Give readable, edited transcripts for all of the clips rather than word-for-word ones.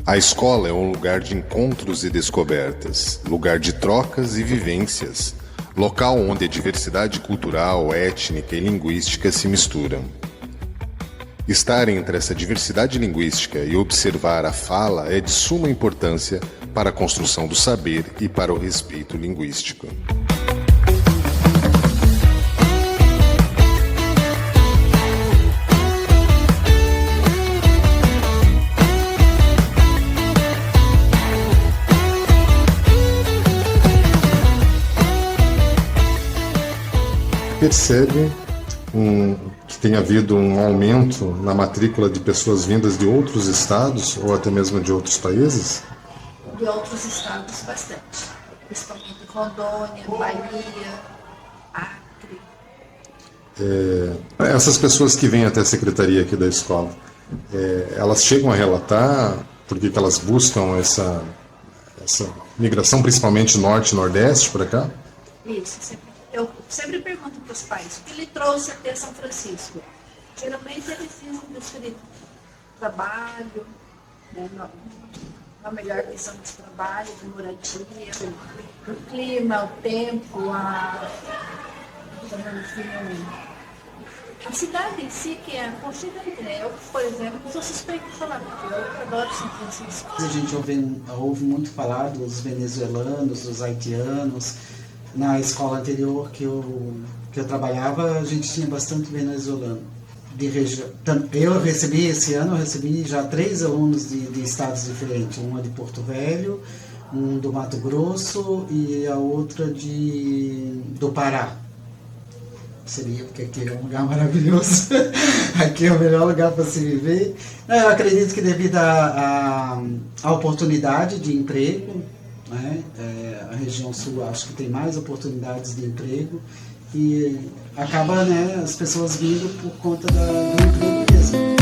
A escola é um lugar de encontros e descobertas, lugar de trocas e vivências, local onde a diversidade cultural, étnica e linguística se misturam. Estar entre essa diversidade linguística e observar a fala é de suma importância para a construção do saber e para o respeito linguístico. Percebe que tem havido um aumento na matrícula de pessoas vindas de outros estados ou até mesmo de outros países? De outros estados, bastante. Principalmente Rondônia, Bahia, Acre. Essas pessoas que vêm até a secretaria aqui da escola, elas chegam a relatar por que elas buscam essa migração, principalmente norte e nordeste, para cá? Isso, eu sempre pergunto para os pais, o que lhe trouxe até São Francisco? Geralmente eles dizem de trabalho, né, uma melhor visão de trabalho, de moradia, o clima, o tempo, a cidade em si, que é aconchegante, né? Eu, por exemplo, sou suspeita de falar, porque eu adoro São Francisco. A gente ouve muito falar dos venezuelanos, dos haitianos. Na escola anterior que eu trabalhava, a gente tinha bastante venezuelano de região. Esse ano eu recebi já 3 alunos de estados diferentes. Uma de Porto Velho, um do Mato Grosso e a outra do Pará. Seria, porque aqui é um lugar maravilhoso. Aqui é o melhor lugar para se viver. Eu acredito que devido à oportunidade de emprego, né? A região sul acho que tem mais oportunidades de emprego e acaba, né, as pessoas vindo por conta do emprego mesmo.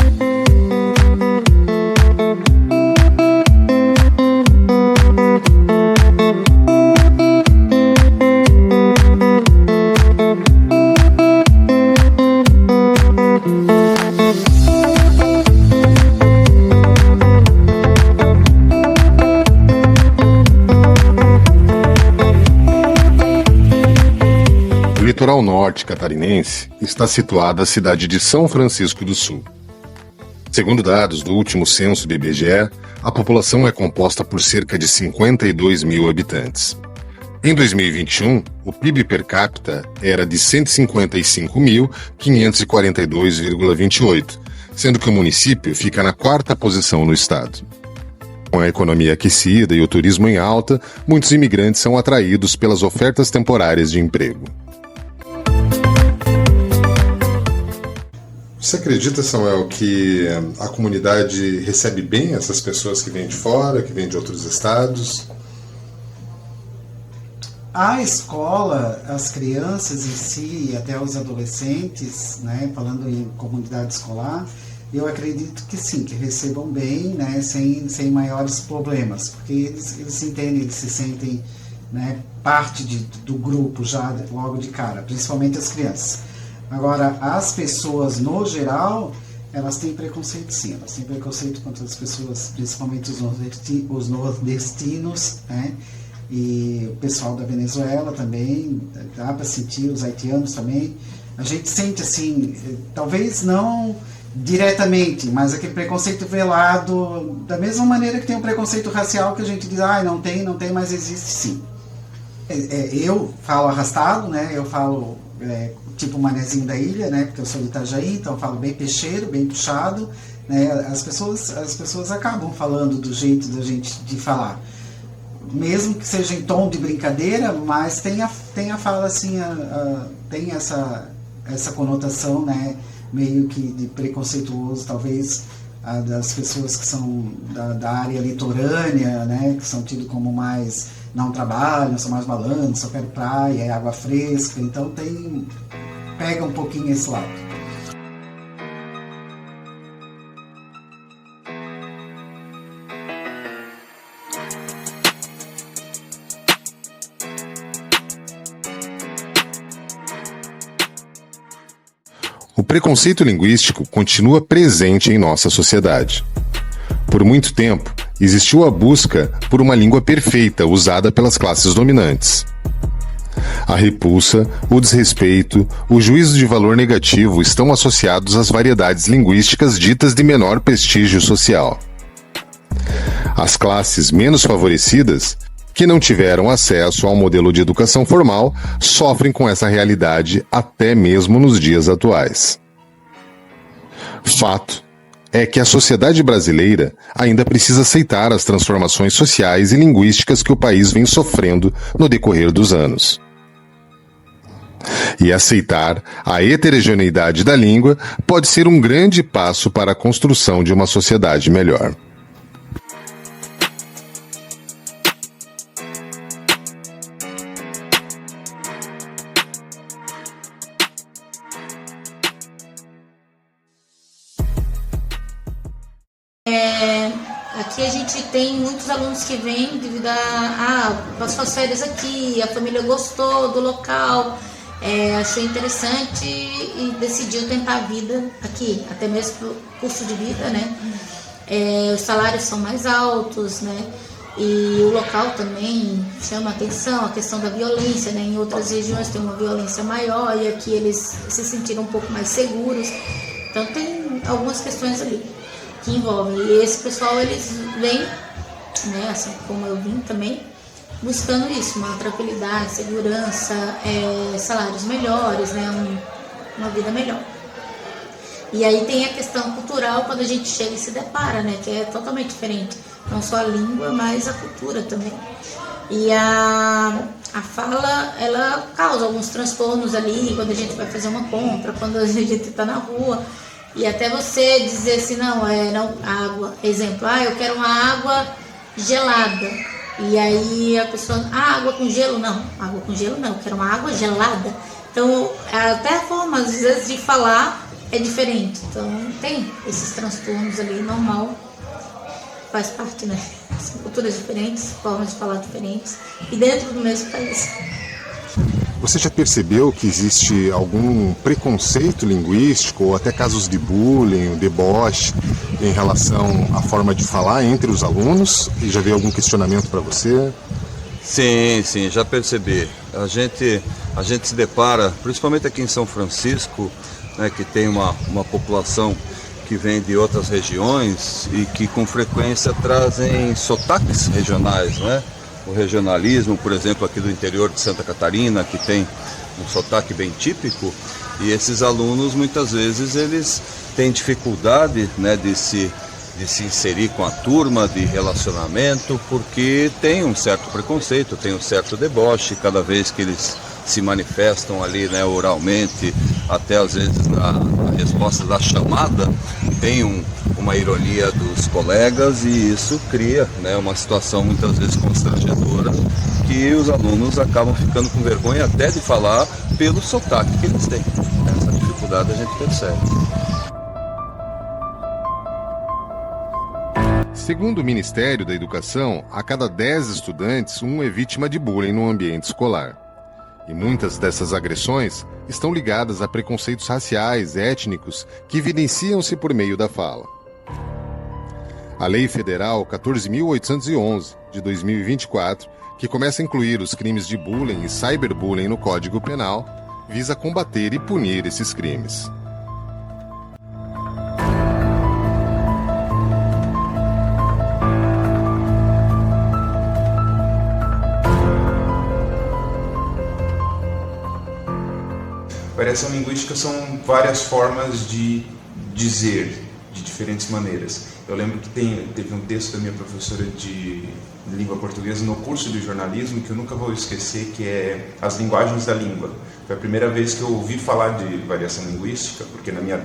No litoral norte catarinense está situada a cidade de São Francisco do Sul. Segundo dados do último censo do IBGE, a população é composta por cerca de 52 mil habitantes. Em 2021, o PIB per capita era de 155.542,28, sendo que o município fica na 4ª posição no estado. Com a economia aquecida e o turismo em alta, muitos imigrantes são atraídos pelas ofertas temporárias de emprego. Você acredita, Samuel, que a comunidade recebe bem essas pessoas que vêm de fora, que vêm de outros estados? A escola, as crianças em si e até os adolescentes, né, falando em comunidade escolar, eu acredito que sim, que recebam bem, né, sem maiores problemas, porque eles entendem, eles se sentem, né, parte do grupo já logo de cara, principalmente as crianças. Agora, as pessoas, no geral, elas têm preconceito sim, elas têm preconceito contra as pessoas, principalmente os nordestinos, né? E o pessoal da Venezuela também, dá para sentir, os haitianos também. A gente sente assim, talvez não diretamente, mas aquele preconceito velado, da mesma maneira que tem um preconceito racial que a gente diz, não tem, mas existe sim. Eu falo arrastado, né? Eu falo tipo manezinho da ilha, né? Porque eu sou de Itajaí, então eu falo bem peixeiro, bem puxado, né? As pessoas acabam falando do jeito da gente de falar, mesmo que seja em tom de brincadeira, mas tem a fala assim, tem essa conotação, né? Meio que de preconceituoso, talvez, das pessoas que são da área litorânea, né? Que são tidos como mais não trabalham, são mais malandros, só querem praia, água fresca, então pega um pouquinho esse lado. O preconceito linguístico continua presente em nossa sociedade. Por muito tempo, existiu a busca por uma língua perfeita usada pelas classes dominantes. A repulsa, o desrespeito, o juízo de valor negativo estão associados às variedades linguísticas ditas de menor prestígio social. As classes menos favorecidas, que não tiveram acesso ao modelo de educação formal, sofrem com essa realidade até mesmo nos dias atuais. Fato é que a sociedade brasileira ainda precisa aceitar as transformações sociais e linguísticas que o país vem sofrendo no decorrer dos anos. E aceitar a heterogeneidade da língua pode ser um grande passo para a construção de uma sociedade melhor. Aqui a gente tem muitos alunos que vêm devido passou as férias aqui, a família gostou do local, achou interessante e decidiu tentar a vida aqui, até mesmo pelo custo de vida, né? Os salários são mais altos, né? E o local também chama atenção, a questão da violência, né? Em outras regiões tem uma violência maior e aqui eles se sentiram um pouco mais seguros. Então tem algumas questões ali que envolvem. E esse pessoal, eles vêm, né, assim como eu vim também, buscando isso, uma tranquilidade, segurança, salários melhores, né, uma vida melhor. E aí tem a questão cultural, quando a gente chega e se depara, né, que é totalmente diferente. Não só a língua, mas a cultura também. E a fala, ela causa alguns transtornos ali, quando a gente vai fazer uma compra, quando a gente está na rua. E até você dizer assim, não, água, exemplo, eu quero uma água gelada. E aí a pessoa, água com gelo não, eu quero uma água gelada. Então, até a forma, às vezes, de falar é diferente. Então, tem esses transtornos ali, normal, faz parte, né? São culturas diferentes, formas de falar diferentes, e dentro do mesmo país. Você já percebeu que existe algum preconceito linguístico ou até casos de bullying, deboche em relação à forma de falar entre os alunos? E já veio algum questionamento para você? Sim, já percebi. A gente se depara, principalmente aqui em São Francisco, né, que tem uma população que vem de outras regiões e que com frequência trazem sotaques regionais, né? O regionalismo, por exemplo, aqui do interior de Santa Catarina, que tem um sotaque bem típico, e esses alunos muitas vezes eles têm dificuldade, né, de se inserir com a turma, de relacionamento, porque tem um certo preconceito, tem um certo deboche cada vez que eles se manifestam ali, né, oralmente, até às vezes na resposta da chamada, tem uma ironia dos colegas e isso cria, né, uma situação muitas vezes constrangedora que os alunos acabam ficando com vergonha até de falar pelo sotaque que eles têm. Essa dificuldade a gente percebe. Segundo o Ministério da Educação, a cada 10 estudantes, um é vítima de bullying no ambiente escolar. E muitas dessas agressões estão ligadas a preconceitos raciais, étnicos, que evidenciam-se por meio da fala. A Lei Federal 14.811, de 2024, que começa a incluir os crimes de bullying e cyberbullying no Código Penal, visa combater e punir esses crimes. Variação linguística são várias formas de dizer de diferentes maneiras. Eu lembro que teve um texto da minha professora de língua portuguesa no curso de jornalismo que eu nunca vou esquecer, que é As Linguagens da Língua. Foi a primeira vez que eu ouvi falar de variação linguística, porque na minha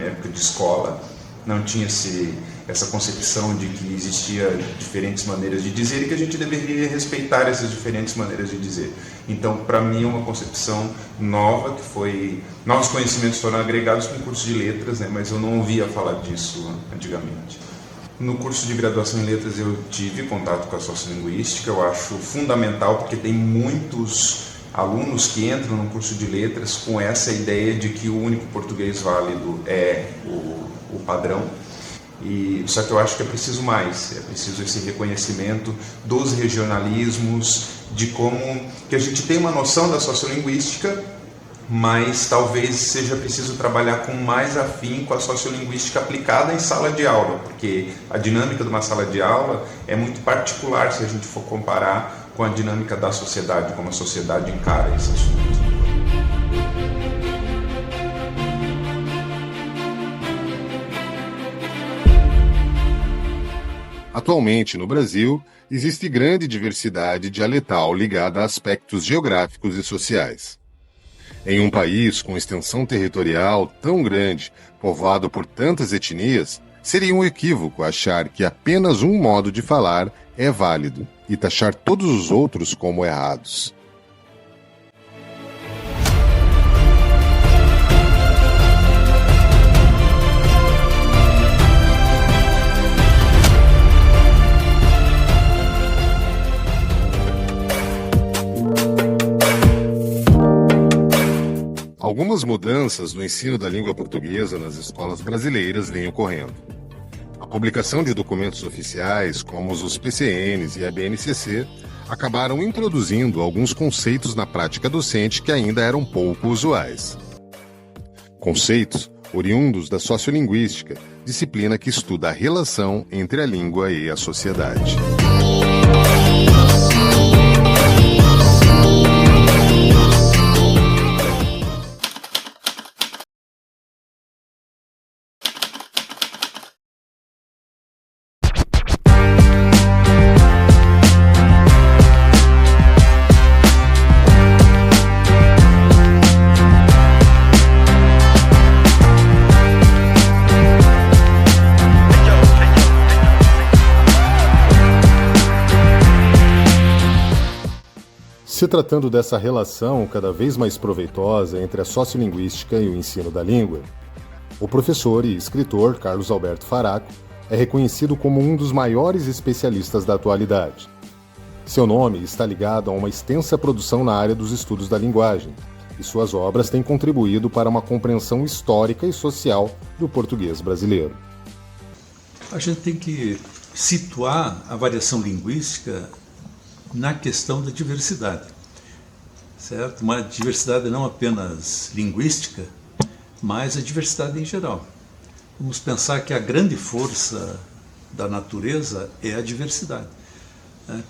época de escola não tinha essa concepção de que existia diferentes maneiras de dizer e que a gente deveria respeitar essas diferentes maneiras de dizer. Então, para mim, é uma concepção nova, que foi... Novos conhecimentos foram agregados com o curso de letras, né, mas eu não ouvia falar disso antigamente. No curso de graduação em letras eu tive contato com a sociolinguística, eu acho fundamental porque tem muitos alunos que entram no curso de letras com essa ideia de que o único português válido é o padrão. Só que eu acho que é preciso mais, é preciso esse reconhecimento dos regionalismos, de como que a gente tem uma noção da sociolinguística, mas talvez seja preciso trabalhar com mais afinco a sociolinguística aplicada em sala de aula, porque a dinâmica de uma sala de aula é muito particular se a gente for comparar com a dinâmica da sociedade, como a sociedade encara esse assunto. Atualmente, no Brasil, existe grande diversidade dialetal ligada a aspectos geográficos e sociais. Em um país com extensão territorial tão grande, povoado por tantas etnias, seria um equívoco achar que apenas um modo de falar é válido e taxar todos os outros como errados. Algumas mudanças no ensino da língua portuguesa nas escolas brasileiras vêm ocorrendo. A publicação de documentos oficiais, como os PCNs e a BNCC, acabaram introduzindo alguns conceitos na prática docente que ainda eram pouco usuais. Conceitos oriundos da sociolinguística, disciplina que estuda a relação entre a língua e a sociedade. Se tratando dessa relação cada vez mais proveitosa entre a sociolinguística e o ensino da língua, o professor e escritor Carlos Alberto Faraco é reconhecido como um dos maiores especialistas da atualidade. Seu nome está ligado a uma extensa produção na área dos estudos da linguagem, e suas obras têm contribuído para uma compreensão histórica e social do português brasileiro. A gente tem que situar a variação linguística na questão da diversidade, certo? Uma diversidade não apenas linguística, mas a diversidade em geral. Vamos pensar que a grande força da natureza é a diversidade.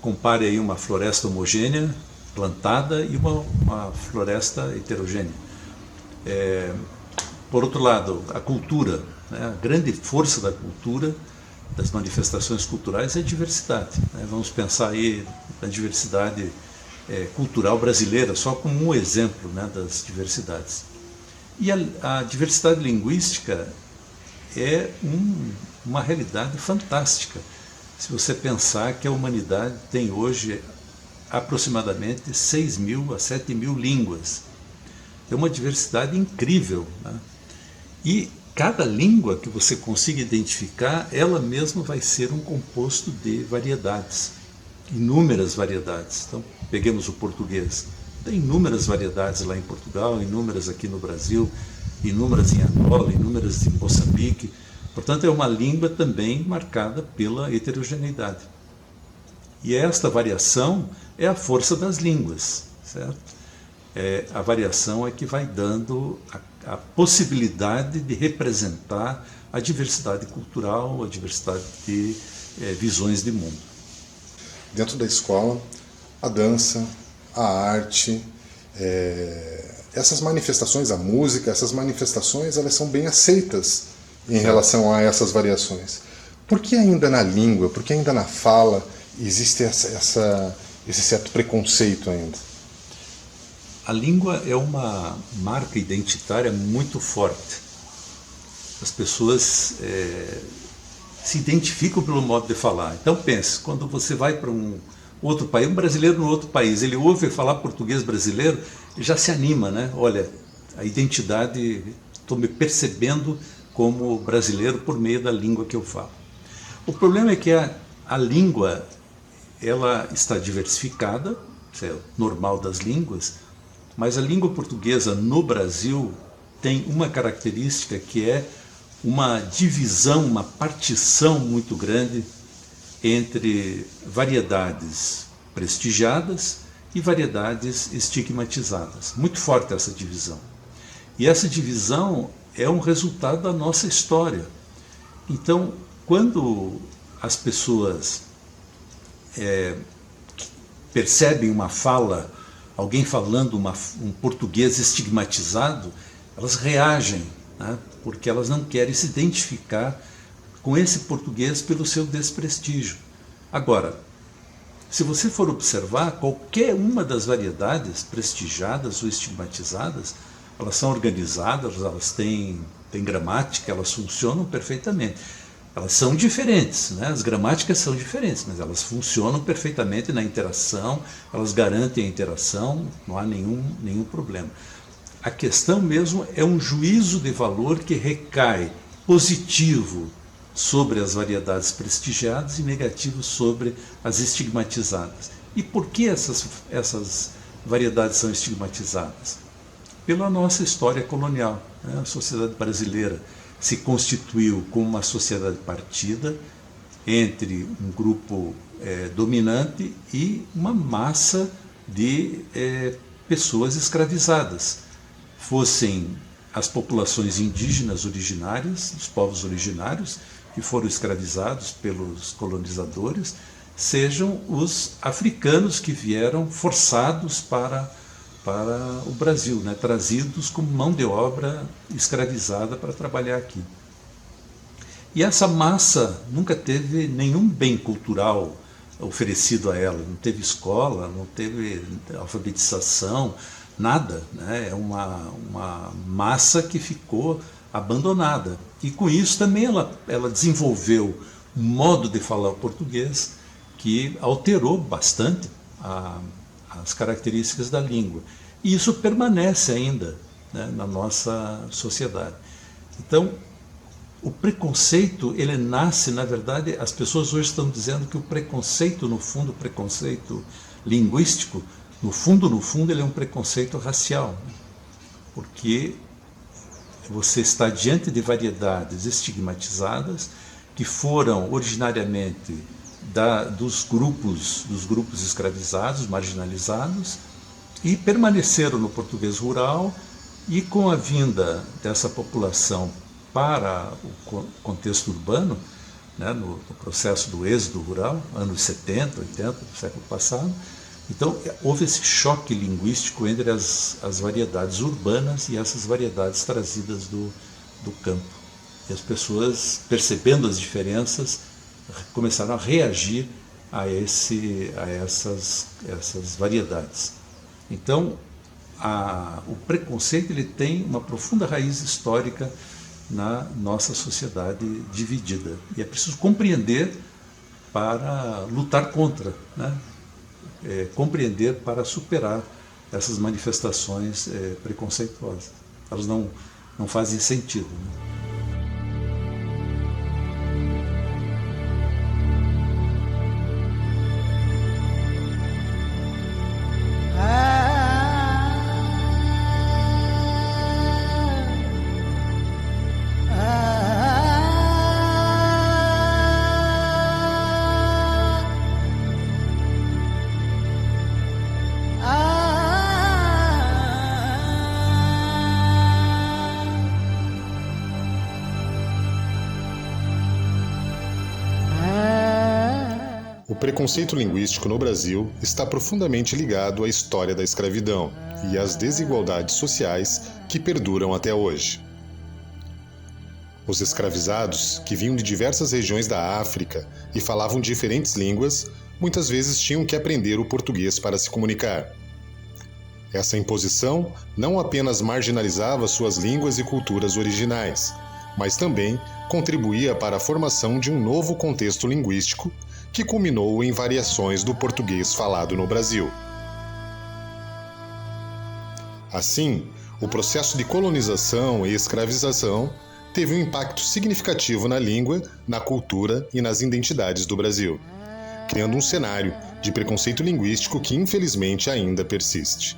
Compare aí uma floresta homogênea, plantada, e uma floresta heterogênea. Por outro lado, a cultura, a grande força da cultura, das manifestações culturais, é a diversidade. Vamos pensar aí na diversidade cultural brasileira, só como um exemplo das diversidades. E a diversidade linguística é uma realidade fantástica, se você pensar que a humanidade tem hoje aproximadamente 6.000 a 7.000 línguas. É uma diversidade incrível, E cada língua que você consiga identificar, ela mesma vai ser um composto de variedades, inúmeras variedades. Então, peguemos o português. Tem inúmeras variedades lá em Portugal, inúmeras aqui no Brasil, inúmeras em Angola, inúmeras em Moçambique. Portanto, é uma língua também marcada pela heterogeneidade. E esta variação é a força das línguas, certo? A variação é que vai dando a possibilidade de representar a diversidade cultural, a diversidade de visões de mundo. Dentro da escola, a dança, a arte, essas manifestações, a música, essas manifestações, elas são bem aceitas em relação a essas variações. Por que ainda na língua, por que ainda na fala existe esse certo preconceito ainda? A língua é uma marca identitária muito forte. As pessoas se identificam pelo modo de falar. Então pense, quando você vai para um outro país, um brasileiro no outro país, ele ouve falar português brasileiro e já se anima, Olha, a identidade, estou me percebendo como brasileiro por meio da língua que eu falo. O problema é que a língua, ela está diversificada, isso é normal das línguas, mas a língua portuguesa no Brasil tem uma característica que é uma divisão, uma partição muito grande entre variedades prestigiadas e variedades estigmatizadas. Muito forte essa divisão. E essa divisão é um resultado da nossa história. Então, quando as pessoas percebem uma fala, alguém falando um português estigmatizado, elas reagem, né? Porque elas não querem se identificar com esse português pelo seu desprestígio. Agora, se você for observar, qualquer uma das variedades prestigiadas ou estigmatizadas, elas são organizadas, elas têm gramática, elas funcionam perfeitamente. Elas são diferentes, né? As gramáticas são diferentes, mas elas funcionam perfeitamente na interação, elas garantem a interação, não há nenhum problema. A questão mesmo é um juízo de valor que recai positivo sobre as variedades prestigiadas e negativo sobre as estigmatizadas. E por que essas variedades são estigmatizadas? Pela nossa história colonial, né? A sociedade brasileira se constituiu como uma sociedade partida entre um grupo dominante e uma massa de pessoas escravizadas, fossem as populações indígenas originárias, os povos originários que foram escravizados pelos colonizadores, sejam os africanos que vieram forçados para o Brasil, né, trazidos como mão de obra escravizada para trabalhar aqui. E essa massa nunca teve nenhum bem cultural oferecido a ela, não teve escola, não teve alfabetização, nada, né? É uma massa que ficou abandonada. E com isso também ela desenvolveu um modo de falar o português que alterou bastante as características da língua. E isso permanece ainda, né, na nossa sociedade. Então, o preconceito, ele nasce, na verdade, as pessoas hoje estão dizendo que o preconceito, no fundo, o preconceito linguístico, no fundo, ele é um preconceito racial, né? Porque você está diante de variedades estigmatizadas que foram originariamente dos grupos escravizados, marginalizados, e permaneceram no português rural, e com a vinda dessa população para o contexto urbano, né, no processo do êxodo rural, anos 70, 80 do século passado, então houve esse choque linguístico entre as variedades urbanas e essas variedades trazidas do campo. E as pessoas, percebendo as diferenças, começaram a reagir a essas variedades. Então, o preconceito, ele tem uma profunda raiz histórica na nossa sociedade dividida. E é preciso compreender para lutar contra, né? Compreender para superar essas manifestações preconceituosas. Elas não fazem sentido, né? O preconceito linguístico no Brasil está profundamente ligado à história da escravidão e às desigualdades sociais que perduram até hoje. Os escravizados, que vinham de diversas regiões da África e falavam diferentes línguas, muitas vezes tinham que aprender o português para se comunicar. Essa imposição não apenas marginalizava suas línguas e culturas originais, mas também contribuía para a formação de um novo contexto linguístico que culminou em variações do português falado no Brasil. Assim, o processo de colonização e escravização teve um impacto significativo na língua, na cultura e nas identidades do Brasil, criando um cenário de preconceito linguístico que infelizmente ainda persiste.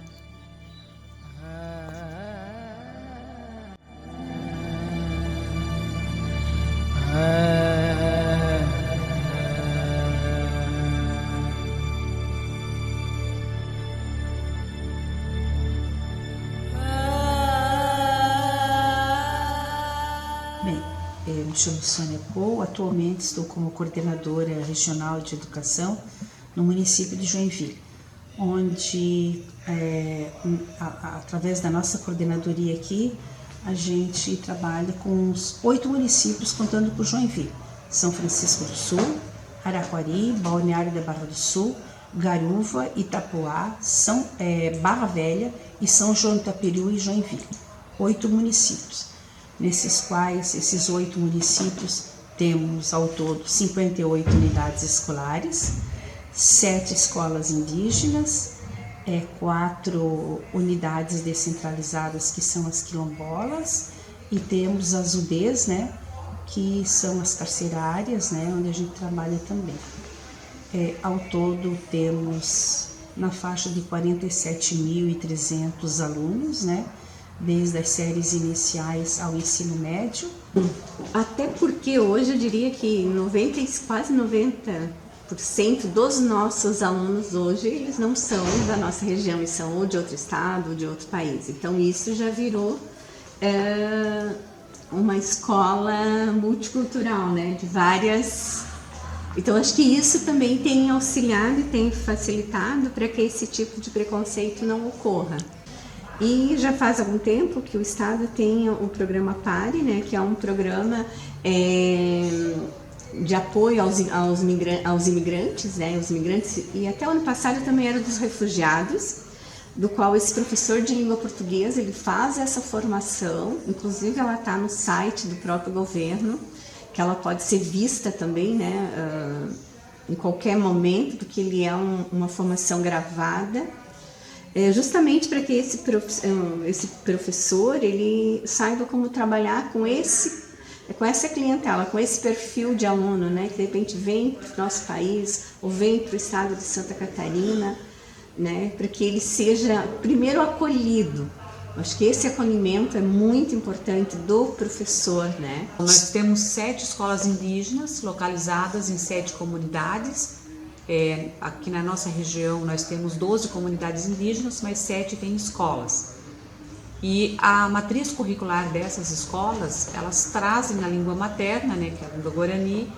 chamo Sônia Pou, atualmente estou como coordenadora regional de educação no município de Joinville, onde, através da nossa coordenadoria aqui, a gente trabalha com os 8 municípios, contando com Joinville: São Francisco do Sul, Araquari, Balneário da Barra do Sul, Garuva, Itapoá, Barra Velha e São João do Itaperiú e Joinville. 8 municípios. Nesses quais, esses 8 municípios, temos ao todo 58 unidades escolares, 7 escolas indígenas, 4 unidades descentralizadas, que são as quilombolas, e temos as UDEs, né, que são as carcerárias, né, onde a gente trabalha também. Ao todo temos na faixa de 47.300 alunos, né, desde as séries iniciais ao ensino médio. Até porque hoje eu diria que quase 90% dos nossos alunos hoje, eles não são da nossa região, eles são ou de outro estado ou de outro país. Então isso já virou uma escola multicultural, né, de várias... Então acho que isso também tem auxiliado e tem facilitado para que esse tipo de preconceito não ocorra. E já faz algum tempo que o Estado tem o programa PARE, né, que é um programa de apoio aos imigrantes, né, os imigrantes, e até o ano passado também era dos refugiados, do qual esse professor de língua portuguesa, ele faz essa formação, inclusive ela está no site do próprio governo, que ela pode ser vista também, né, em qualquer momento, porque ele é uma formação gravada, justamente para que esse professor ele saiba como trabalhar com essa clientela, com esse perfil de aluno, né, que de repente vem para o nosso país ou vem para o estado de Santa Catarina, né, para que ele seja primeiro acolhido. Acho que esse acolhimento é muito importante do professor, né? Nós temos 7 escolas indígenas localizadas em 7 comunidades. Aqui na nossa região nós temos 12 comunidades indígenas, mas 7 têm escolas. E a matriz curricular dessas escolas, elas trazem a língua materna, né, que é a língua guarani,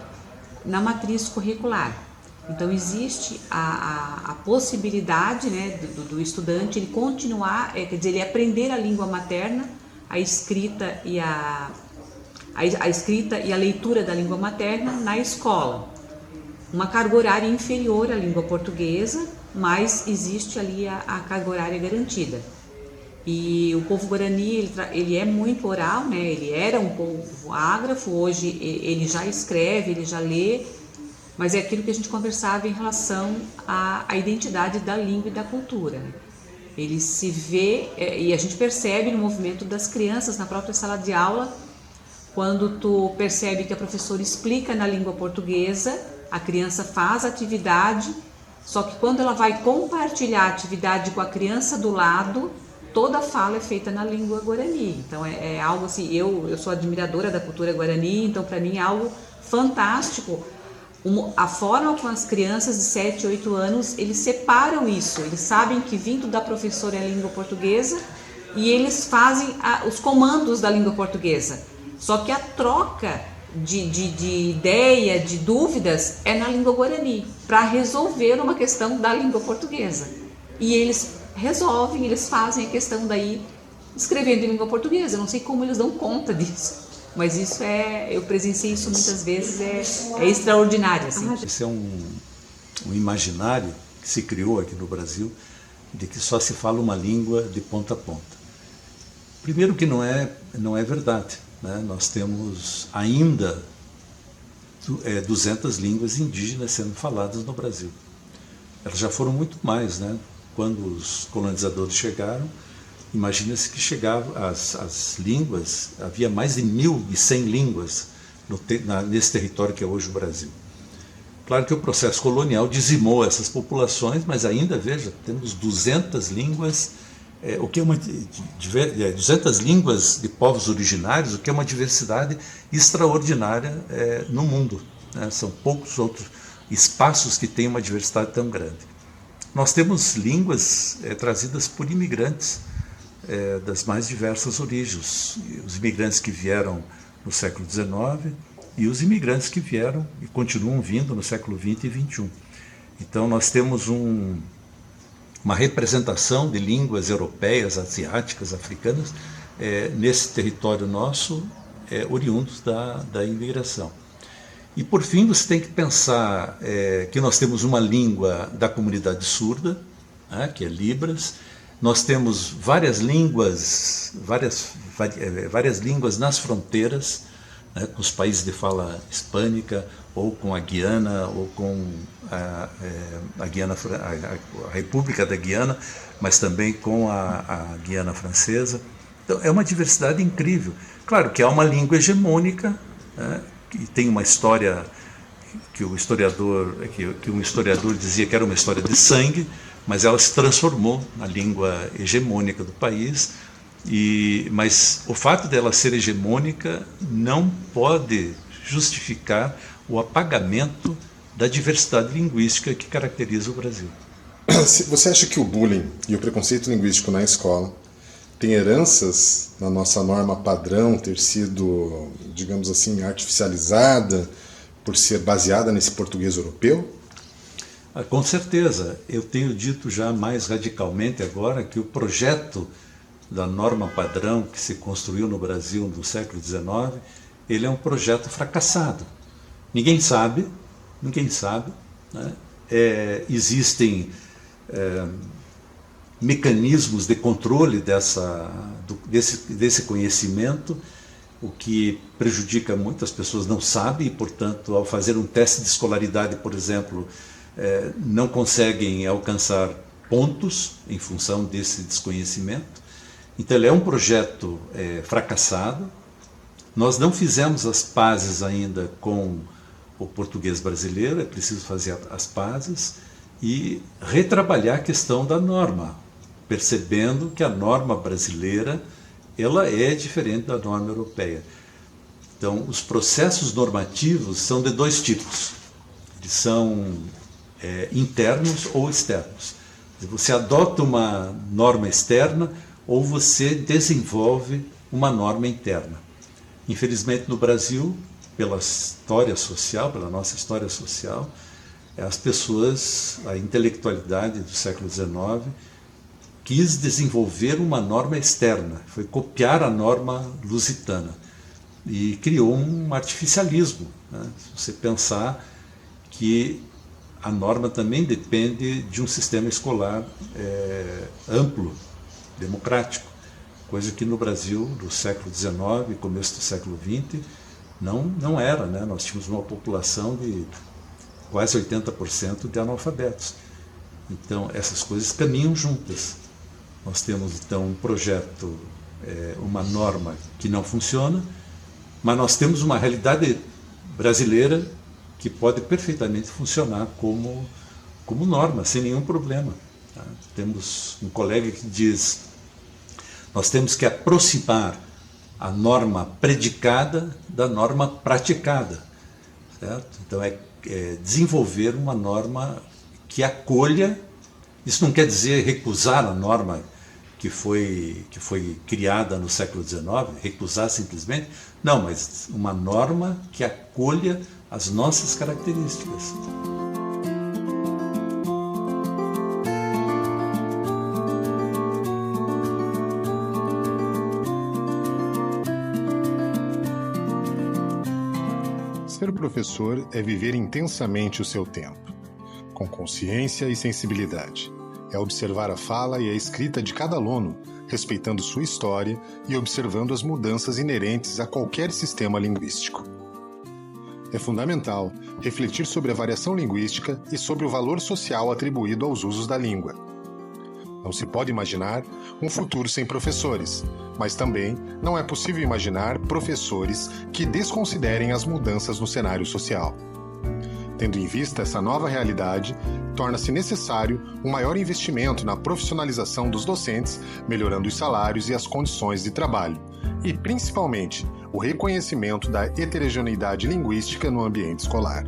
na matriz curricular. Então existe a possibilidade, né, do estudante ele continuar, quer dizer, ele aprender a língua materna, a escrita e a leitura da língua materna na escola. Uma carga horária inferior à língua portuguesa, mas existe ali a carga horária garantida. E o povo guarani, ele é muito oral, né? Ele era um povo ágrafo, hoje ele já escreve, ele já lê, mas é aquilo que a gente conversava em relação à identidade da língua e da cultura. Ele se vê, e a gente percebe no movimento das crianças na própria sala de aula, quando tu percebe que a professora explica na língua portuguesa, a criança faz a atividade, só que quando ela vai compartilhar a atividade com a criança do lado, toda a fala é feita na língua guarani. Então é algo assim, eu sou admiradora da cultura guarani, então para mim é algo fantástico. A forma como as crianças de 7, 8 anos, eles separam isso, eles sabem que vindo da professora é a língua portuguesa e eles fazem os comandos da língua portuguesa. Só que a troca de ideia, de dúvidas, é na língua guarani, para resolver uma questão da língua portuguesa. E eles resolvem, eles fazem a questão daí escrevendo em língua portuguesa. Eu não sei como eles dão conta disso. Mas isso eu presenciei isso muitas vezes, é extraordinário. Assim. Esse é um imaginário que se criou aqui no Brasil, de que só se fala uma língua de ponta a ponta. Primeiro que não é verdade, né? Nós temos ainda 200 línguas indígenas sendo faladas no Brasil. Elas já foram muito mais, né? Quando os colonizadores chegaram, imagina-se que chegavam as línguas, havia mais de 1.100 línguas nesse território que é hoje o Brasil. Claro que o processo colonial dizimou essas populações, mas ainda, veja, temos 200 línguas, 200 línguas de povos originários, o que é uma diversidade extraordinária no mundo, né? São poucos outros espaços que têm uma diversidade tão grande. Nós temos línguas trazidas por imigrantes das mais diversas origens. Os imigrantes que vieram no século XIX, e os imigrantes que vieram e continuam vindo no século XX e XXI. Então nós temos uma representação de línguas europeias, asiáticas, africanas, nesse território nosso, oriundos da imigração. E por fim você tem que pensar que nós temos uma língua da comunidade surda, que é Libras. Nós temos várias línguas nas fronteiras, com os países de fala hispânica, ou com a Guiana, ou com a Guiana, a República da Guiana, mas também com a Guiana Francesa. Então é uma diversidade incrível. Claro que há uma língua hegemônica, que tem uma história que um historiador dizia que era uma história de sangue, mas ela se transformou na língua hegemônica do país. Mas o fato dela ser hegemônica não pode justificar o apagamento da diversidade linguística que caracteriza o Brasil. Você acha que o bullying e o preconceito linguístico na escola tem heranças na nossa norma padrão ter sido, digamos assim, artificializada por ser baseada nesse português europeu? Com certeza. Eu tenho dito já mais radicalmente agora que o projeto da norma padrão que se construiu no Brasil no século XIX, ele é um projeto fracassado. Ninguém sabe, né? Existem mecanismos de controle desse conhecimento, o que prejudica muitas pessoas não sabem e, portanto, ao fazer um teste de escolaridade, por exemplo, não conseguem alcançar pontos em função desse desconhecimento. Então ele é um projeto fracassado. Nós não fizemos as pazes ainda com o português brasileiro, é preciso fazer as pazes e retrabalhar a questão da norma, percebendo que a norma brasileira ela é diferente da norma europeia. Então os processos normativos são de dois tipos, eles são internos ou externos. Você adota uma norma externa ou você desenvolve uma norma interna. Infelizmente no Brasil, pela história social, pela nossa história social, as pessoas, a intelectualidade do século XIX, quis desenvolver uma norma externa, foi copiar a norma lusitana e criou um artificialismo, né? Se você pensar que a norma também depende de um sistema escolar amplo, democrático, coisa que no Brasil do século XIX e começo do século XX não era, né? Nós tínhamos uma população de quase 80% de analfabetos. Então essas coisas caminham juntas. Nós temos então um projeto, uma norma que não funciona, mas nós temos uma realidade brasileira que pode perfeitamente funcionar como norma, sem nenhum problema. Tá? Temos um colega que diz: nós temos que aproximar a norma predicada da norma praticada. Certo? Então desenvolver uma norma que acolha. Isso não quer dizer recusar a norma que foi criada no século XIX, recusar simplesmente. Não, mas uma norma que acolha as nossas características. Ser professor é viver intensamente o seu tempo, com consciência e sensibilidade. É observar a fala e a escrita de cada aluno, respeitando sua história e observando as mudanças inerentes a qualquer sistema linguístico. É fundamental refletir sobre a variação linguística e sobre o valor social atribuído aos usos da língua. Não se pode imaginar um futuro sem professores, mas também não é possível imaginar professores que desconsiderem as mudanças no cenário social. Tendo em vista essa nova realidade, torna-se necessário um maior investimento na profissionalização dos docentes, melhorando os salários e as condições de trabalho, e, principalmente, o reconhecimento da heterogeneidade linguística no ambiente escolar.